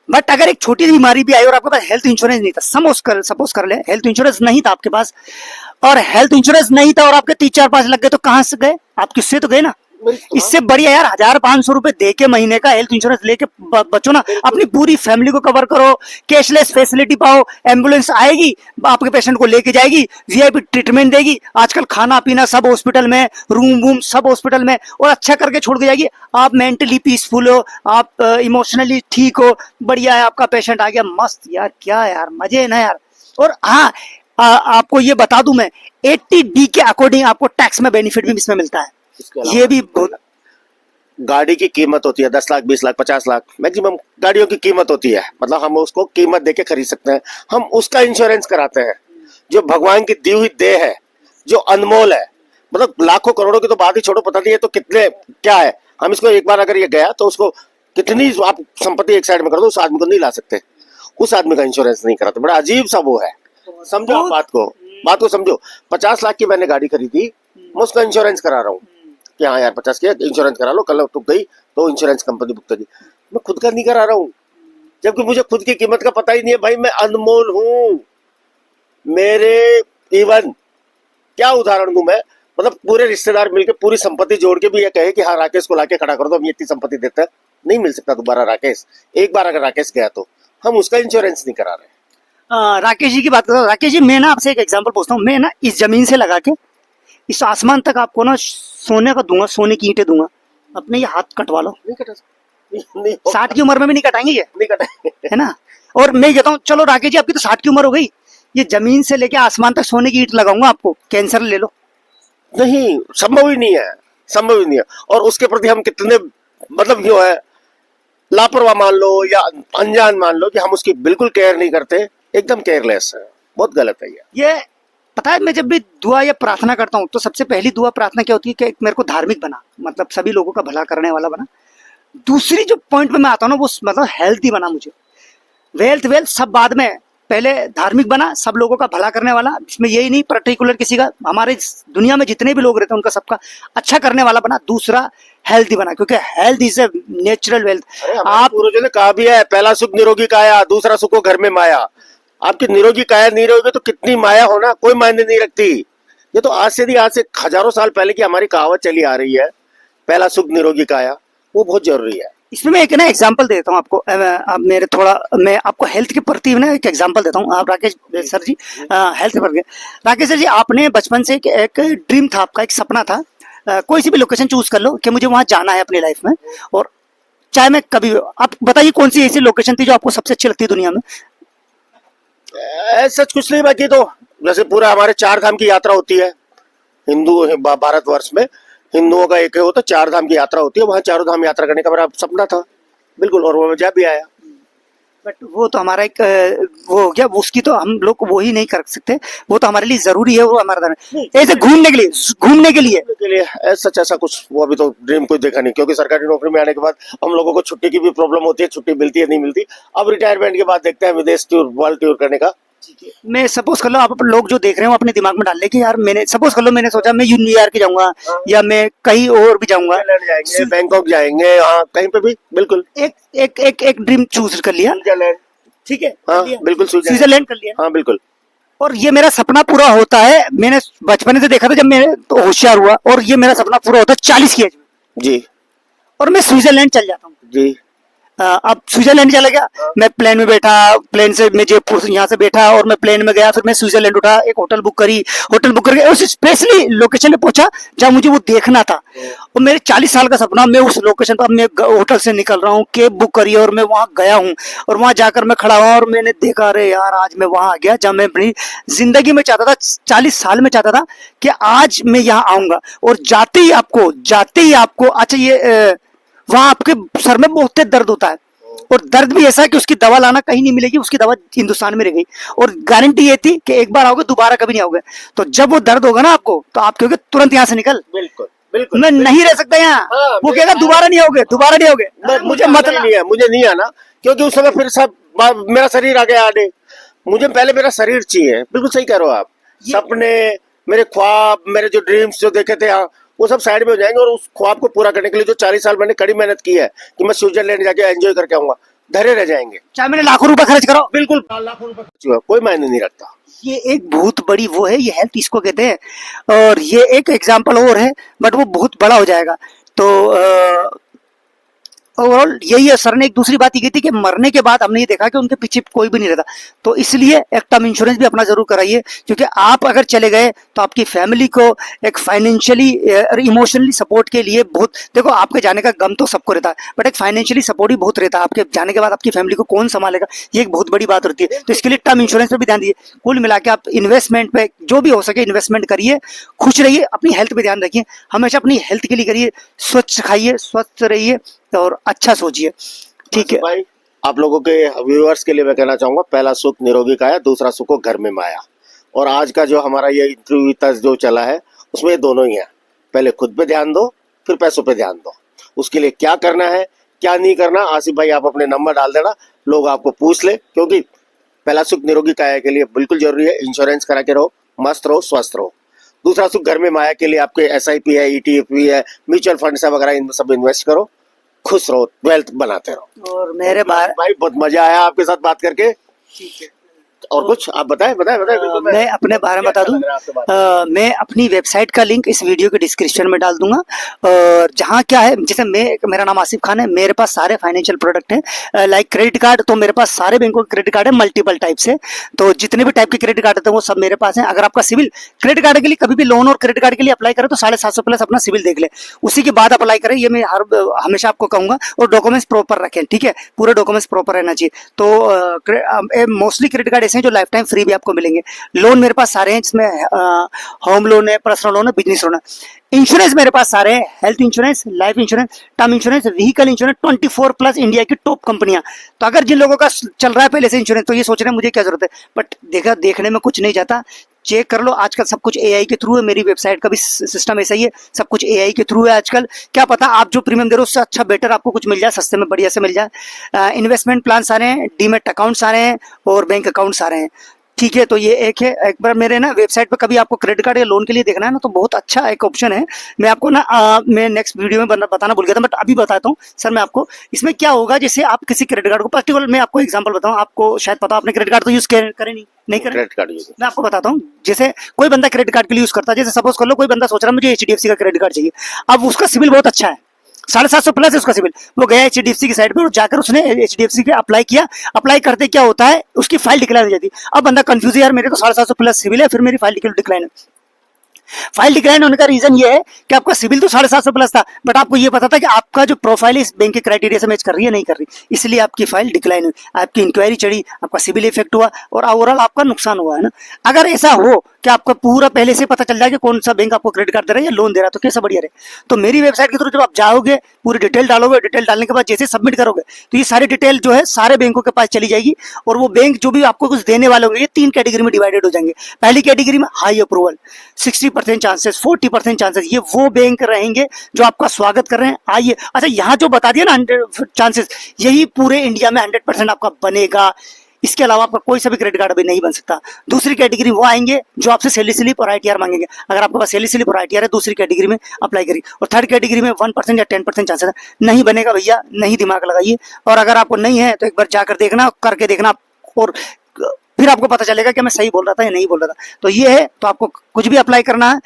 बट अगर एक छोटी सी बीमारी भी आई और आपके पास हेल्थ इंश्योरेंस नहीं था, सपोज कर ले हेल्थ इंश्योरेंस नहीं था आपके पास, और हेल्थ इंश्योरेंस नहीं था और आपके 3-4-5 लग गए, तो कहां से गए आप, किससे तो गए ना। इससे बढ़िया यार 1,000-500 रुपए दे के महीने का हेल्थ इंश्योरेंस लेके बचो ना, अपनी पूरी फैमिली को कवर करो, कैशलेस फैसिलिटी पाओ, एम्बुलेंस आएगी आपके पेशेंट को लेके जाएगी, VIP ट्रीटमेंट देगी, आजकल खाना पीना सब हॉस्पिटल में, रूम वूम सब हॉस्पिटल में, और अच्छा करके छोड़ के जाएगी। आप मेंटली पीसफुल हो, आप इमोशनली ठीक हो, बढ़िया है, आपका पेशेंट आ गया, मस्त यार, क्या यार मजे है ना यार। और हाँ, आपको ये बता दूं मैं, 80D के अकॉर्डिंग आपको टैक्स में बेनिफिट भी इसमें मिलता है। ये भी बहुत, गाड़ी की कीमत होती है 10 लाख 20 लाख 50 लाख मैक्सिमम गाड़ियों की कीमत होती है, मतलब हम उसको कीमत देके खरीद सकते हैं। हम उसका इंश्योरेंस कराते हैं, जो भगवान की दी हुई देह है, जो अनमोल है, मतलब लाखों करोड़ों की तो बात ही छोड़ो, पता नहीं है तो कितने क्या है। हम इसको एक बार अगर ये गया तो उसको कितनी आप संपत्ति एक साइड में कर दो, उस आदमी को नहीं ला सकते, उस आदमी का इंश्योरेंस नहीं कराते। बड़ा अजीब सा वो है, समझो आप बात को समझो। 50 लाख की मैंने गाड़ी खरीदी, मैं उसका इंश्योरेंस करा रहा हूँ कि हाँ यार 50 की इंश्योरेंस करा लो, कल तुम गई तो इंश्योरेंस कंपनी भुगतेगी। मैं खुद का नहीं करा रहा हूँ, जबकि मुझे खुद की कीमत का पता ही नहीं है। भाई मैं अनमोल हूँ, मेरे इवन क्या उदाहरण दूं मैं, मतलब पूरे रिश्तेदार मिलकर पूरी संपत्ति जोड़ के भी ये कहे कि हाँ राकेश को लाके खड़ा कर दो, हम ये इतनी संपत्ति देते हैं, नहीं मिल सकता दोबारा राकेश। एक बार अगर राकेश गया तो हम उसका इंश्योरेंस नहीं करा रहे। राकेश जी की बात करो, राकेश जी मैं ना आपसे एक एग्जांपल पूछता हूँ, मैं ना इस जमीन से लगा के इस आसमान तक आपको ना सोने का दूंगा, सोने की ईंटें दूंगा, अपने ये हाथ कटवा लो। नहीं कटा, नहीं 60 की उम्र में भी नहीं कटाएंगे ये, नहीं कटा। है ना। और मैं कहता हूँ चलो राकेश जी आपकी तो 60 की उम्र हो गई, ये जमीन से लेके आसमान तक सोने की ईंट लगाऊंगा आपको, कैंसर ले लो। नहीं, संभव ही नहीं है, संभव ही नहीं है। और उसके प्रति हम कितने मतलब जो है लापरवाह मान लो या अनजान मान लो कि हम उसकी बिल्कुल केयर नहीं करते, एकदम केयरलेस है, बहुत गलत है ये। पता है मैं जब भी दुआ या प्रार्थना करता हूँ तो सबसे पहली दुआ प्रार्थना क्या होती है कि एक मेरे को धार्मिक बना, मतलब सभी लोगों का भला करने वाला बना। दूसरी जो पॉइंट पे मैं आता हूँ ना वो मतलब हेल्थी बना मुझे। वेल्थ वेल्थ सब बाद में, पहले धार्मिक बना, सब लोगों का भला करने वाला, इसमें यही नहीं पर्टिकुलर किसी का, हमारे इस दुनिया में जितने भी लोग रहते हैं उनका सबका अच्छा करने वाला बना। दूसरा हेल्थी बना, क्योंकि health is a natural wealth. अरे हमारे आप पूर्वजों ने कहा भी है, पहला सुख निरोगी काया, दूसरा सुख हो घर में माया। आपकी निरोगी काया नहीं रहोगे तो कितनी माया होना कोई मायने नहीं रखती। ये तो आज से नहीं, आज से हजारों साल पहले की हमारी कहावत चली आ रही है, पहला सुख निरोगी काया, वो बहुत जरूरी है। इसमें मैं एक ना एग्जांपल देता हूँ आपको। अब मेरे थोड़ा मैं आपको हेल्थ के प्रति ना एक एग्जांपल देता हूँ। आप राकेश सर जी, हेल्थ के प्रति राकेश सर जी, आपने बचपन से एक ड्रीम था आपका, एक सपना था, कोई सी भी लोकेशन चूज कर लो कि मुझे वहां जाना है अपनी लाइफ में, और चाहे मैं कभी, आप बताइए कौन सी ऐसी लोकेशन थी जो आपको सबसे अच्छी लगती है दुनिया में? सच कुछ नहीं, बाकी तो जैसे पूरा हमारे चार धाम की यात्रा होती है हिंदू भारतवर्ष में, हिंदुओं का एक होता है चार धाम की यात्रा होती है, वहाँ चारों धाम यात्रा करने का मेरा सपना था बिल्कुल, और वो मैं जा भी आया। बट वो तो हमारा एक वो हो गया, उसकी तो हम लोग वो ही नहीं कर सकते, वो तो हमारे लिए जरूरी है, वो हमारा धर्म है। ऐसे घूमने के लिए, घूमने के लिए सच ऐसा कुछ वो अभी तो ड्रीम कोई देखा नहीं, क्योंकि सरकारी नौकरी में आने के बाद हम लोगों को छुट्टी की भी प्रॉब्लम होती है, छुट्टी मिलती है नहीं मिलती। अब रिटायरमेंट के बाद देखते हैं विदेश टूर, वर्ल्ड टूर करने का। मैं सपोज कर लो, आप लोग जो देख रहे हो अपने दिमाग में डाल ले कि यार मैंने सपोज कर लो, मैंने सोचा मैं न्यूयॉर्क जाऊंगा या मैं कहीं और भी जाऊंगा, स्विट्जरलैंड जाएंगे, बैंकॉक जाएंगे, हाँ कहीं पे भी बिल्कुल। एक एक एक एक ड्रीम चूज कर लिया, स्विट्जरलैंड, ठीक है, हाँ बिल्कुल स्विट्जरलैंड कर लिया, हाँ बिल्कुल। और ये मेरा सपना पूरा होता है। मैंने बचपन से देखा था जब मैं तो होशियार हुआ, और ये मेरा सपना पूरा होता है 40 की एज में, जी और मैं स्विट्जरलैंड चल जाता हूँ। जी। अब स्विट्जरलैंड चला गया, मैं प्लेन में बैठा, प्लेन से मैं जयपुर से यहाँ से बैठा और मैं प्लेन में गया, फिर मैं स्विट्जरलैंड उठा, एक होटल बुक करी, होटल बुक करके उस स्पेशली लोकेशन पे पहुंचा जहाँ मुझे वो देखना था। और मेरे 40 साल का सपना, मैं उस लोकेशन पर, मैं होटल से निकल रहा हूँ, कैब बुक करी और मैं वहां गया हूँ, और वहां जाकर मैं खड़ा हुआ और मैंने देखा, अरे यार आज मैं वहां आ गया जहाँ मैं अपनी जिंदगी में चाहता था, 40 साल में चाहता था कि आज मैं यहाँ आऊंगा। और जाते ही आपको अच्छा ये वहां आपके सर में बहुत तेज दर्द होता है, और दर्द भी ऐसा है कि उसकी दवा लाना कहीं नहीं मिलेगी, उसकी दवा हिंदुस्तान में रह गई, और गारंटी ये थी कि एक बार आओगे दोबारा कभी नहीं आओगे। तो जब वो दर्द होगा ना आपको, तो आप कहोगे तुरंत यहाँ से निकल, बिल्कुल बिल्कुल, मैं नहीं रह सकता यहाँ। हाँ, वो कहेगा दोबारा नहीं आओगे, दोबारा नहीं आओगे, मुझे मतलब नहीं है, मुझे नहीं आना, क्योंकि उस समय फिर सब मेरा शरीर आ गया आने, मुझे पहले मेरा शरीर चाहिए। बिल्कुल सही कह रहे हो आप। सपने, मेरे ख्वाब, मेरे जो ड्रीम्स जो देखे थे, हाँ वो सब साइड में हो जाएंगे, और उस ख्वाब को पूरा करने के लिए जो 40 साल मैंने कड़ी मेहनत की है कि मैं स्विट्जरलैंड जाके एंजॉय करके आऊंगा, धरे रह जाएंगे। चाहे मैंने लाखों रुपए खर्च करो, बिल्कुल लाखों रुपए खर्च हुआ, कोई मायने नहीं रखता। ये एक बहुत बड़ी वो है, ये हेल्थ इसको कहते हैं। और ये एक एग्जाम्पल और है, बट वो बहुत बड़ा हो जाएगा। तो ओवरऑल यही है। सर ने एक दूसरी बात ये की थी कि मरने के बाद हमने ये देखा कि उनके पीछे कोई भी नहीं रहता, तो इसलिए एक टर्म इंश्योरेंस भी अपना जरूर कराइए, क्योंकि आप अगर चले गए तो आपकी फैमिली को एक फाइनेंशियली और इमोशनली सपोर्ट के लिए बहुत, देखो आपके जाने का गम तो सबको रहता है, बट एक फाइनेंशियली सपोर्ट भी बहुत रहता है। आपके जाने के बाद आपकी फैमिली को कौन संभालेगा, ये एक बहुत बड़ी बात होती है। तो इसके लिए टर्म इंश्योरेंस पर भी ध्यान दीजिए। कुल मिला के आप इन्वेस्टमेंट पे जो भी हो सके इन्वेस्टमेंट करिए, खुश रहिए, अपनी हेल्थ पे ध्यान रखिए, हमेशा अपनी हेल्थ के लिए करिए, स्वच्छ खाइए, स्वस्थ रहिए और अच्छा सोचिए, ठीक है भाई। आप लोगों के व्यूअर्स के लिए मैं कहना चाहूंगा, पहला सुख निरोगी काया, दूसरा सुख हो घर में माया। और आज का जो हमारा ये इंटरव्यू तक जो चला है उसमें ये दोनों ही है, पहले खुद पे ध्यान दो, फिर पैसों पे ध्यान दो। उसके लिए क्या करना है क्या नहीं करना, आसिफ भाई आप अपने नंबर डाल देना, लोग आपको पूछ ले, क्योंकि पहला सुख निरोगी काया के लिए बिल्कुल जरूरी है, इंश्योरेंस करा के रहो, मस्त रहो, स्वस्थ रहो। दूसरा सुख घर में माया के लिए आपके SIP है, ETF है, म्यूचुअल फंड है वगैरह, इनमें सब इन्वेस्ट करो, खुश रहो, वेल्थ बनाते रहो। और मेरे भाई बहुत मजा आया आपके साथ बात करके। और कुछ आप बताएं बताएं बताएं। बिल्कुल मैं अपने बारे में बता दूं, मैं अपनी वेबसाइट का लिंक इस वीडियो के डिस्क्रिप्शन में डाल दूंगा। और जहाँ क्या है, जैसे मेरा नाम आसिफ खान है, मेरे पास सारे फाइनेंशियल प्रोडक्ट हैं, लाइक क्रेडिट कार्ड, तो मेरे पास सारे बैंकों के क्रेडिट कार्ड है, मल्टीपल टाइप से, तो जितने भी टाइप के क्रेडिट कार्ड होते हैं वो सब मेरे पास हैं। अगर आपका सिविल क्रेडिट कार्ड के लिए कभी भी लोन और क्रेडिट कार्ड के लिए अप्लाई करें तो 750 प्लस अपना सिविल देख ले, उसी के बाद अप्लाई करें, ये मैं हमेशा आपको कहूंगा। और डॉक्यूमेंट्स प्रॉपर रखें, ठीक है, पूरे डॉक्यूमेंट्स प्रॉपर रहना चाहिए। तो मोस्टली क्रेडिट कार्ड ऐसे हैं जो लाइफ टाइम फ्री भी आपको मिलेंगे। लोन मेरे पास सारे हैं, जिसमें होम लोन है, पर्सनल लोन है, बिजनेस लोन है। इंश्योरेंस मेरे पास सारे हैं, health insurance, life insurance, term insurance, vehicle insurance, 24 plus India की टॉप कंपनियां। तो अगर जिन लोगों का चल रहा है पहले से इंश्योरेंस, तो ये सोच रहे हैं मुझे क्या जरूरत है, बट देखने में कुछ नहीं जाता, चेक कर लो। आजकल सब कुछ एआई के थ्रू है, मेरी वेबसाइट का भी सिस्टम ऐसा ही है, सब कुछ एआई के थ्रू है आजकल। क्या पता आप जो प्रीमियम दे रहे हो उससे अच्छा बेटर आपको कुछ मिल जाए, सस्ते में बढ़िया से मिल जाए। इन्वेस्टमेंट प्लान आ रहे हैं, डीमेट अकाउंट्स आ रहे हैं और बैंक अकाउंट्स आ रहे हैं। ठीक है, तो ये एक है। एक बार मेरे ना वेबसाइट पे कभी आपको क्रेडिट कार्ड या लोन के लिए देखना है ना, तो बहुत अच्छा एक ऑप्शन है। मैं आपको ना मैं नेक्स्ट वीडियो में बताना भूल गया था, बट अभी बताता हूँ सर मैं आपको। इसमें क्या होगा, जैसे आप किसी क्रेडिट कार्ड को पर्टिकुलर, मैं आपको एग्जांपल बताऊँ, आपको शायद पता, आपने क्रेडिट कार्ड तो यूज करे नहीं करे। Credit card use. मैं आपको बताता हूँ, जैसे कोई बंदा क्रेडिट कार्ड के लिए यूज करता है, जैसे सपोज कर लो कोई बंदा सोच रहा है मुझे एचडीएफसी का क्रेडिट कार्ड चाहिए। अब उसका सिविल बहुत अच्छा है, 750 प्लस है उसका सिविल। वो गया एचडीएफसी की साइड पे और जाकर उसने एचडीएफसी के अप्लाई किया। अप्लाई करते क्या होता है, उसकी फाइल डिक्लाइन हो जाती है। अब बंदा कंफ्यूज है, यार मेरे तो 750 प्लस सिविल है, फिर मेरी फाइल डिक्लाइन है। फाइल डिक्लाइन होने का रीजन ये है कि आपका सिविल तो 750 प्लस था, बट आपको ये पता था कि आपका जो प्रोफाइल इस बैंक के क्राइटेरिया से मैच कर रही है नहीं कर रही, इसलिए आपकी फाइल डिक्लाइन हुई, आपकी इंक्वायरी चढ़ी, आपका सिविल इफेक्ट हुआ और ओवरऑल आपका नुकसान हुआ है ना। अगर ऐसा हो कि आपका पूरा पहले से पता चल जाए कि कौन सा बैंक आपको क्रेडिट कार्ड दे रहा है या लोन दे रहा है, तो कैसा बढ़िया रहे। तो मेरी वेबसाइट के थ्रू जब आप जाओगे, पूरी डिटेल डालोगे, डिटेल डालने के बाद जैसे सबमिट करोगे तो ये सारी डिटेल जो है सारे बैंकों के पास चली जाएगी, और वो बैंक जो भी आपको कुछ देने वाले होंगे ये 3 कैटेगरी में डिवाइडेड हो जाएंगे। पहली कैटेगरी में हाई अप्रूवल, 60% चांसेस, 40% चांसेस, ये वो बैंक रहेंगे जो आपका स्वागत कर रहे हैं, आइए। अच्छा, यहाँ जो बता दिया ना 100 चांसेस, यही पूरे इंडिया में 100% आपका बनेगा। इसके अलावा आपका कोई सा भी क्रेडिट कार्ड अभी नहीं बन सकता। दूसरी कैटेगरी वो आएंगे जो आपसे सैलरी स्लिप और आईटीआर मांगेंगे। अगर आपके पास सैलरी स्लिप और आईटीआर है, दूसरी कैटेगरी में अप्लाई करिए। और थर्ड कैटेगरी में 1% या 10% चांसेस है। नहीं बनेगा भैया, नहीं दिमाग लगाइए। और अगर आपको नहीं है तो एक बार जाकर देखना, करके देखना, और फिर आपको पता चलेगा कि मैं सही बोल रहा था या नहीं बोल रहा था। तो ये है, तो आपको कुछ भी अप्लाई करना है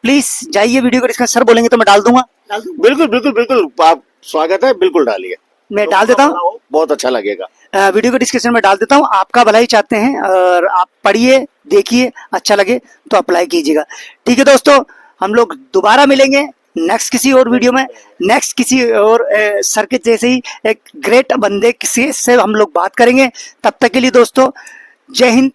प्लीज जाइए, वीडियो को डिस्कस सर बोलेंगे तो मैं डाल दूंगा। बिल्कुल बिल्कुल बिल्कुल, आप स्वागत है, बिल्कुल डालिए, मैं डाल देता हूँ, बहुत अच्छा लगेगा। वीडियो को डिस्क्रिप्शन में डाल देता हूँ। आपका भलाई चाहते हैं और आप पढ़िए, देखिए, अच्छा लगे तो अप्लाई कीजिएगा। ठीक है दोस्तों, हम लोग दोबारा मिलेंगे नेक्स्ट किसी और वीडियो में, नेक्स्ट किसी और सर के जैसे ही एक ग्रेट बंदे से हम लोग बात करेंगे। तब तक के लिए दोस्तों, जय हिंद,